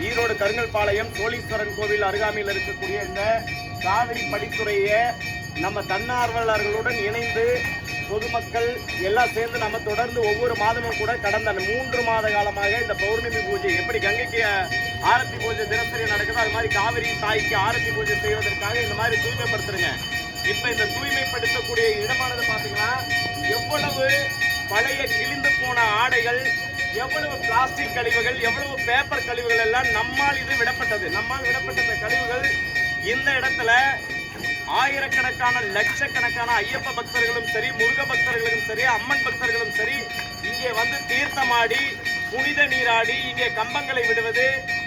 ஈரோடு கருங்கல்பாளையம் சோழீஸ்வரன் கோவில் அருகாமையில் இருக்கக்கூடிய இந்த காவிரி படித்துறையை நம்ம தன்னார்வலர்களுடன் இணைந்து பொதுமக்கள் எல்லாம் சேர்ந்து நம்ம தொடர்ந்து ஒவ்வொரு மாதமும் கூட கடந்த 3 மாத காலமாக இந்த பௌர்ணமி பூஜை எப்படி கங்கைக்கு ஆரத்தி பூஜை தினசரி நடக்குதோ அது மாதிரி காவிரி தாய்க்கு ஆரத்தி பூஜை செய்வதற்காக இந்த மாதிரி தூய்மைப்படுத்துறங்க. இப்ப இந்த தூய்மைப்படுத்தக்கூடிய இடமானது பாத்தீங்கன்னா எவ்வளவு பழைய கிழிந்து போன ஆடைகள், எவ்வளவு பிளாஸ்டிக் கழிவுகள், எவ்வளவு பேப்பர் கழிவுகள் எல்லாம் நம்மால் விடப்பட்டது. நம்மால் விடப்பட்ட இந்த கழிவுகள் இந்த இடத்துல ஆயிரக்கணக்கான லட்சக்கணக்கான ஐயப்ப பக்தர்களும் சரி, முருக பக்தர்களும் சரி, அம்மன் பக்தர்களும் சரி இங்கே வந்து தீர்த்தமாடி புனித நீராடி இங்கே கம்பங்களை விடுவது,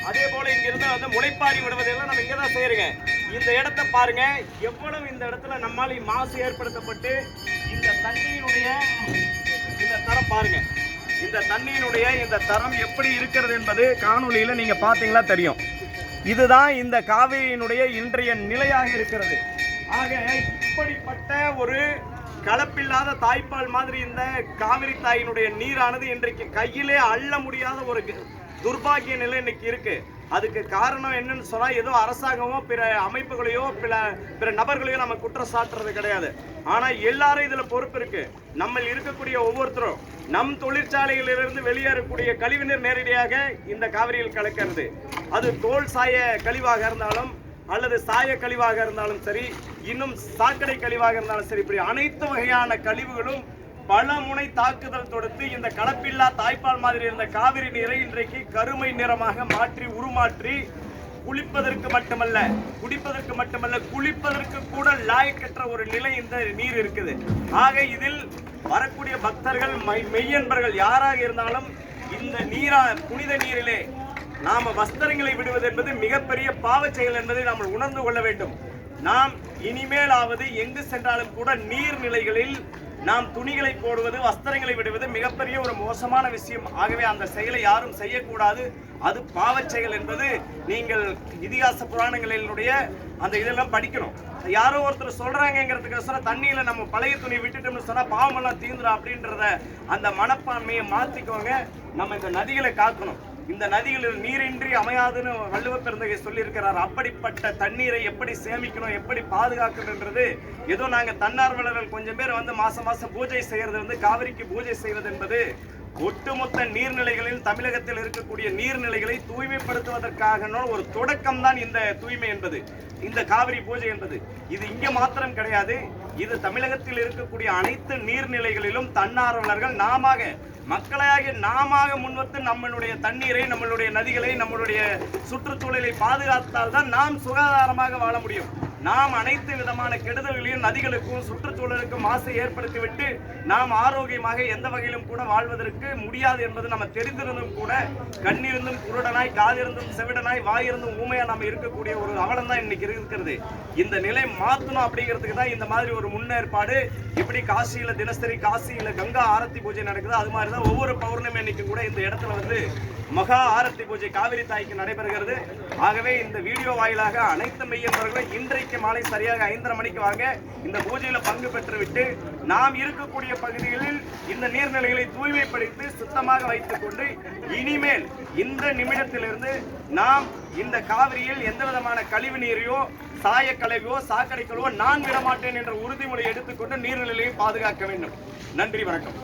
அதே போல இங்கிருந்து வந்து முளைப்பாரி விடுவது எல்லாம் நம்ம இங்கே தான் செய்யறோங்க. இந்த இடத்த பாருங்க, எவ்வளவு இந்த இடத்துல நம்மால் மாசு ஏற்படுத்தப்பட்டு இந்த தண்ணியினுடைய இந்த தரம் பாருங்க, இந்த தண்ணியினுடைய இந்த தரம் எப்படி இருக்கிறது என்பது காணொலியில நீங்க பாத்தீங்களா தெரியும். இதுதான் இந்த காவிரியினுடைய இன்றைய நிலையாக இருக்கிறது. ஆக இப்படிப்பட்ட ஒரு கலப்பில்லாத தாய்ப்பால் மாதிரி இந்த காவிரி தாயினுடைய நீரானது இன்றைக்கு கையிலே அள்ள முடியாத ஒரு துர்பாகிய நிலை இன்னைக்கு இருக்கு. அதுக்கு காரணம் என்னன்னு சொன்னா ஏதோ அரசாங்கமோ பிற அமைப்புகளையோ பிற நபர்களையோ நம்ம குற்றம் சாட்டுறது கிடையாது. ஆனா எல்லாரும் இதுல பொறுப்பு இருக்கு. நம்ம இருக்கக்கூடிய ஒவ்வொருத்தரும் நம் தொழிற்சாலைகளிலிருந்து வெளியேறக்கூடிய கழிவுநீர் நேரடியாக இந்த காவிரியில் கலக்கிறது. அது தோல் சாய கழிவாக இருந்தாலும் அல்லது சாய கழிவாக இருந்தாலும் சரி, இன்னும் சாக்கடை கழிவாக இருந்தாலும் சரி, இப்படி அனைத்து வகையான கழிவுகளும் பல முனை தாக்குதல் தொடுத்து இந்த கலப்பில்லா தாய்ப்பால் மாதிரி இருந்த காவிரி நீரை இன்றைக்கு கருமை நிறமாக மாற்றி உருமாற்றி குளிப்பதற்கு மட்டுமல்ல, குடிப்பதற்கு மட்டுமல்ல, குளிப்பதற்கு கூட லாயக்கற்ற ஒரு நிலை இந்த நீர் இருக்குது. ஆக இதில் வரக்கூடிய பக்தர்கள் மெய்யன்பர்கள் யாராக இருந்தாலும் இந்த புனித நீரிலே நாம வஸ்திரங்களை விடுவது என்பது மிகப்பெரிய பாவச் செயல் என்பதை நாம் உணர்ந்து கொள்ள வேண்டும். நாம் இனிமேலாவது எங்கு சென்றாலும் கூட நீர்நிலைகளில் நாம் துணிகளை போடுவது, வஸ்திரங்களை விடுவது மிகப்பெரிய ஒரு மோசமான விஷயம். ஆகவே அந்த செயலை யாரும் செய்யக்கூடாது. அது பாவச் செயல் என்பது நீங்கள் இதிகாச புராணங்களினுடைய அந்த இதெல்லாம் படிக்கணும். யாரோ ஒருத்தர் சொல்றாங்கிறதுக்கு தண்ணியில நம்ம பழைய துணி விட்டுட்டோம்னு சொன்னா பாவமெல்லாம் தீந்துடும் அப்படின்றத அந்த மனப்பான்மையை மாற்றிக்கோங்க. நம்ம இந்த நதிகளை காக்கணும். இந்த நதிகளில் நீரின்றி அமையாதுன்னு வள்ளுவ பெருந்தகை சொல்லியிருக்கிறார். அப்படிப்பட்ட தண்ணீரை எப்படி சேமிக்கணும், எப்படி பாதுகாக்கணுன்றது ஏதோ நாங்கள் தன்னார்வலர்கள் கொஞ்சம் பேர் வந்து மாசம் பூஜை செய்யறது வந்து காவிரிக்கு பூஜை செய்வது என்பது ஒட்டுமொத்த நீர்நிலைகளில் தமிழகத்தில் இருக்கக்கூடிய நீர்நிலைகளை தூய்மைப்படுத்துவதற்காக ஒரு தொடக்கம் தான் இந்த தூய்மை என்பது, இந்த காவிரி பூஜை என்பது. இது இங்க மாத்திரம் கிடையாது. இது தமிழகத்தில் இருக்கக்கூடிய அனைத்து நீர்நிலைகளிலும் தன்னார்வலர்கள் மக்களாகிய நாம முன்வந்து நம்மளுடைய தண்ணீரை, நம்மளுடைய நதிகளை, நம்மளுடைய சுற்றுச்சூழலை பாதுகாத்தால் தான் நாம் சுகாதாரமாக வாழ முடியும். நாம் அனைத்து விதமான கெடுதல்களையும் நதிகளுக்கும் சுற்றுச்சூழலுக்கும் மாசை ஏற்படுத்திவிட்டு நாம் ஆரோக்கியமாக எந்த வகையிலும் கூட வாழ்வதற்கு முடியாது என்பது நம்ம தெரிந்திருந்தும் கூட கண்ணிருந்தும் குருடனாய், காதிருந்தும் செவிடனாய், வாயிருந்தும் ஊமையா நம்ம இருக்கக்கூடிய ஒரு அவலம் தான் இன்னைக்கு இருக்கிறது. இந்த நிலை மாற்றணும் அப்படிங்கிறதுக்கு தான் இந்த மாதிரி ஒரு முன்னேற்பாடு. எப்படி காசியில தினசரி காசியில கங்கா ஆரத்தி பூஜை நடக்குது, அது மாதிரி தான் ஒவ்வொரு பௌர்ணமி அன்னைக்கும் கூட இந்த இடத்துல வந்து மகா ஆரத்தி பூஜை காவிரி தாய்க்கு நடைபெறுகிறது. ஆகவே இந்த வீடியோ வாயிலாக அனைத்து மெய்யன்பர்களும் இன்றைக்கு மாலை சரியாக 5:30 மணிக்கு வாங்க, இந்த பூஜையில பங்கு பெற்றுவிட்டு நாம் இருக்கக்கூடிய பகுதிகளில் இந்த நீர்நிலைகளை தூய்மைப்படுத்தி சுத்தமாக வைத்துக் கொண்டு இனிமேல் இந்த நிமிடத்திலிருந்து நாம் இந்த காவிரியில் எந்த விதமான கழிவு நீரையோ, சாயக்கழிவோ, சாக்கடைகளோ நான் விடமாட்டேன் என்ற உறுதிமொழி எடுத்துக்கொண்டு நீர்நிலையை பாதுகாக்க வேண்டும். நன்றி, வணக்கம்.